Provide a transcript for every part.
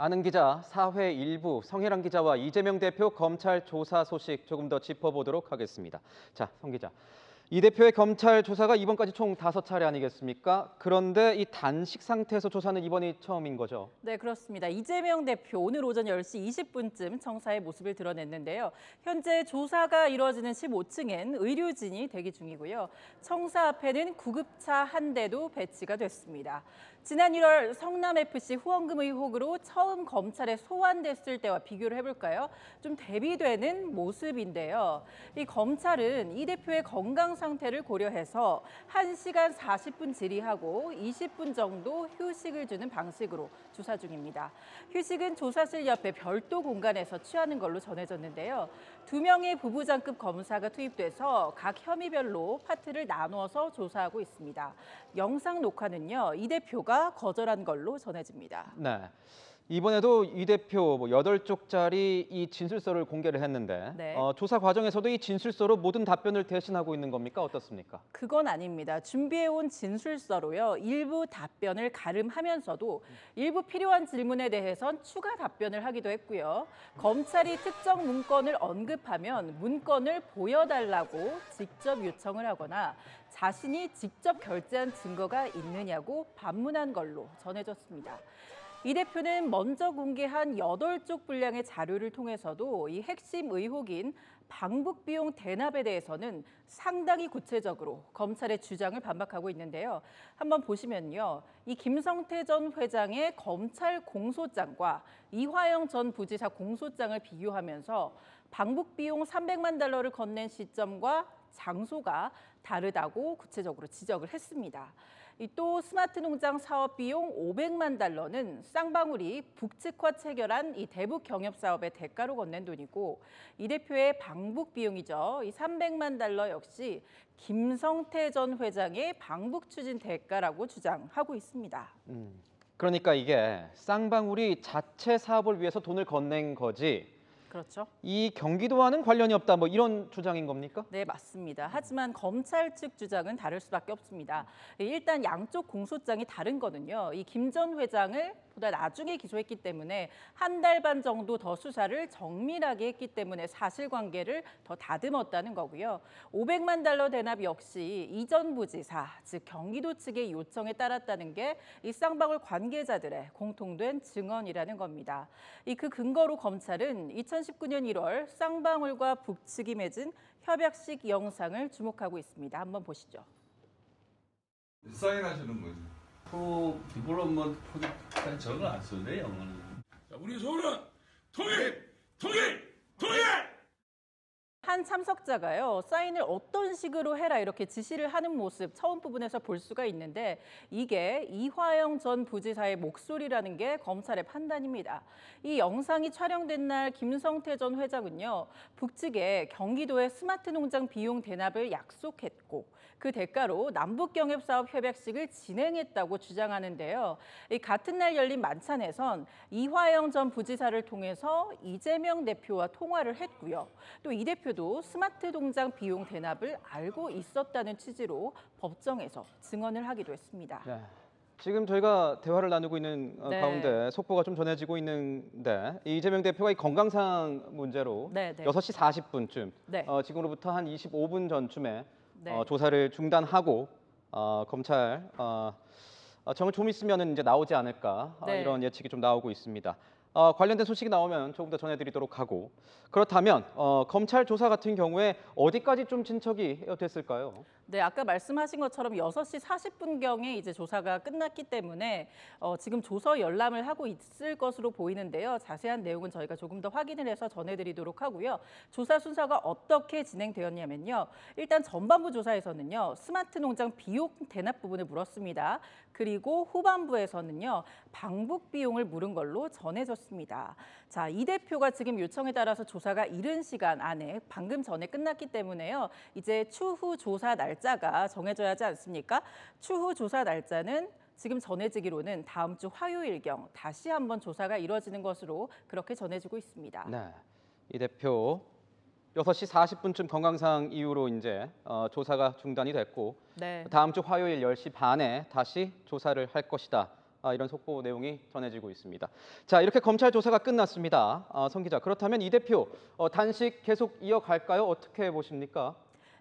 아는 기자, 사회 일부 성혜랑 기자와 이재명 대표 검찰 조사 소식 조금 더 짚어보도록 하겠습니다. 자, 성 기자. 이 대표의 검찰 조사가 이번까지 총 5차례 아니겠습니까? 그런데 이 단식 상태에서 조사는 이번이 처음인 거죠? 네, 그렇습니다. 이재명 대표 오늘 오전 10시 20분쯤 청사의 모습을 드러냈는데요. 현재 조사가 이루어지는 15층엔 의료진이 대기 중이고요. 청사 앞에는 구급차 한 대도 배치가 됐습니다. 지난 1월 성남FC 후원금 의혹으로 처음 검찰에 소환됐을 때와 비교를 해볼까요? 좀 대비되는 모습인데요. 이 검찰은 이 대표의 건강 상태를 고려해서 1시간 40분 질의하고 20분 정도 휴식을 주는 방식으로 조사 중입니다. 휴식은 조사실 옆에 별도 공간에서 취하는 걸로 전해졌는데요. 2명의 부부장급 검사가 투입돼서 각 혐의별로 파트를 나누어서 조사하고 있습니다. 영상 녹화는요, 이 대표가 거절한 걸로 전해집니다. 네. 이번에도 이 대표 8쪽짜리 이 진술서를 공개를 했는데 네. 조사 과정에서도 이 진술서로 모든 답변을 대신하고 있는 겁니까? 어떻습니까? 그건 아닙니다. 준비해온 진술서로요. 일부 답변을 가름하면서도 일부 필요한 질문에 대해선 추가 답변을 하기도 했고요. 검찰이 특정 문건을 언급하면 문건을 보여달라고 직접 요청을 하거나 자신이 직접 결제한 증거가 있느냐고 반문한 걸로 전해졌습니다. 이 대표는 먼저 공개한 8쪽 분량의 자료를 통해서도 이 핵심 의혹인 방북 비용 대납에 대해서는 상당히 구체적으로 검찰의 주장을 반박하고 있는데요. 한번 보시면요. 이 김성태 전 회장의 검찰 공소장과 이화영 전 부지사 공소장을 비교하면서 방북 비용 300만 달러를 건넨 시점과 장소가 다르다고 구체적으로 지적을 했습니다. 또 스마트 농장 사업 비용 500만 달러는 쌍방울이 북측과 체결한 이 대북 경협 사업의 대가로 건넨 돈이고 이 대표의 방북 비용이죠. 이 300만 달러 역시 김성태 전 회장의 방북 추진 대가라고 주장하고 있습니다. 그러니까 이게 쌍방울이 자체 사업을 위해서 돈을 건넨 거지 그렇죠. 이 경기도와는 관련이 없다 이런 주장인 겁니까? 네, 맞습니다. 하지만 검찰 측 주장은 다를 수밖에 없습니다. 일단 양쪽 공소장이 다른 거는요. 이 김 전 회장을 보다 나중에 기소했기 때문에 한 달 반 정도 더 수사를 정밀하게 했기 때문에 사실관계를 더 다듬었다는 거고요. 500만 달러 대납 역시 이전 부지사, 즉 경기도 측의 요청에 따랐다는 게 이 쌍방울 관계자들의 공통된 증언이라는 겁니다. 그 근거로 검찰은 2019년 1월 쌍방울과 북측이 맺은 협약식 영상을 주목하고 있습니다. 한번 보시죠. 사인하시는 거죠. 프로 디벨롭먼트 프로젝트 저는 안 쓰네 영어는. 자, 우리 서울은 통일! 통일! 통일! 한 참석자가요, 사인을 어떤 식으로 해라 이렇게 지시를 하는 모습 처음 부분에서 볼 수가 있는데 이게 이화영 전 부지사의 목소리라는 게 검찰의 판단입니다. 이 영상이 촬영된 날 김성태 전 회장은요, 북측에 경기도의 스마트 농장 비용 대납을 약속했고 그 대가로 남북경협사업 협약식을 진행했다고 주장하는데요. 같은 날 열린 만찬에선 이화영 전 부지사를 통해서 이재명 대표와 통화를 했고요. 또 이 대표도 스마트 농장 비용 대납을 알고 있었다는 취지로 법정에서 증언을 하기도 했습니다. 네. 지금 저희가 대화를 나누고 있는 네. 가운데 속보가 좀 전해지고 있는데 이재명 대표가 이 건강상 문제로 네, 네. 6시 40분쯤 네. 지금으로부터 한 25분 전쯤에 네. 조사를 중단하고 검찰 정을 좀 있으면은 이제 나오지 않을까 네. 이런 예측이 좀 나오고 있습니다. 관련된 소식이 나오면 조금 더 전해드리도록 하고 그렇다면 검찰 조사 같은 경우에 어디까지 좀 진척이 됐을까요? 네, 아까 말씀하신 것처럼 6시 40분경에 이제 조사가 끝났기 때문에 지금 조서 열람을 하고 있을 것으로 보이는데요. 자세한 내용은 저희가 조금 더 확인을 해서 전해드리도록 하고요. 조사 순서가 어떻게 진행되었냐면요. 일단 전반부 조사에서는요. 스마트 농장 비용 대납 부분을 물었습니다. 그리고 후반부에서는요. 방북 비용을 물은 걸로 전해졌습니다. 자, 이 대표가 지금 요청에 따라서 조사가 이른 시간 안에 방금 전에 끝났기 때문에요. 이제 추후 조사 날짜가 정해져야 하지 않습니까? 추후 조사 날짜는 지금 전해지기로는 다음 주 화요일경 다시 한번 조사가 이루어지는 것으로 그렇게 전해지고 있습니다. 네, 이 대표 6시 40분쯤 건강상 이유로 이제 조사가 중단이 됐고 네. 다음 주 화요일 10시 반에 다시 조사를 할 것이다. 이런 속보 내용이 전해지고 있습니다. 자, 이렇게 검찰 조사가 끝났습니다. 성 기자, 그렇다면 이 대표 단식 계속 이어갈까요? 어떻게 보십니까?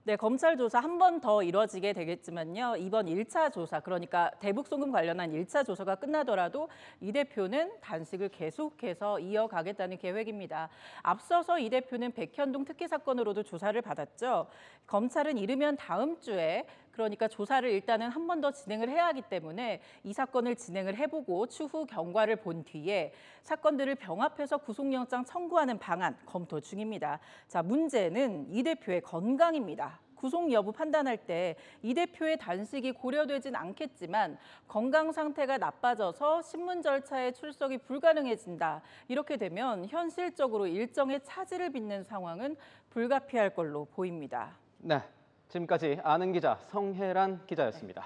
네, 검찰 조사 한 번 더 이뤄지게 되겠지만요. 이번 1차 조사, 그러니까 대북 송금 관련한 1차 조사가 끝나더라도 이 대표는 단식을 계속해서 이어가겠다는 계획입니다. 앞서서 이 대표는 백현동 특혜 사건으로도 조사를 받았죠. 검찰은 이르면 다음 주에 그러니까 조사를 일단은 한 번 더 진행을 해야 하기 때문에 이 사건을 진행을 해보고 추후 경과를 본 뒤에 사건들을 병합해서 구속영장 청구하는 방안 검토 중입니다. 자, 문제는 이 대표의 건강입니다. 구속 여부 판단할 때 이 대표의 단식이 고려되진 않겠지만 건강 상태가 나빠져서 신문 절차에 출석이 불가능해진다. 이렇게 되면 현실적으로 일정의 차질을 빚는 상황은 불가피할 걸로 보입니다. 네, 지금까지 아는 기자 성혜란 기자였습니다.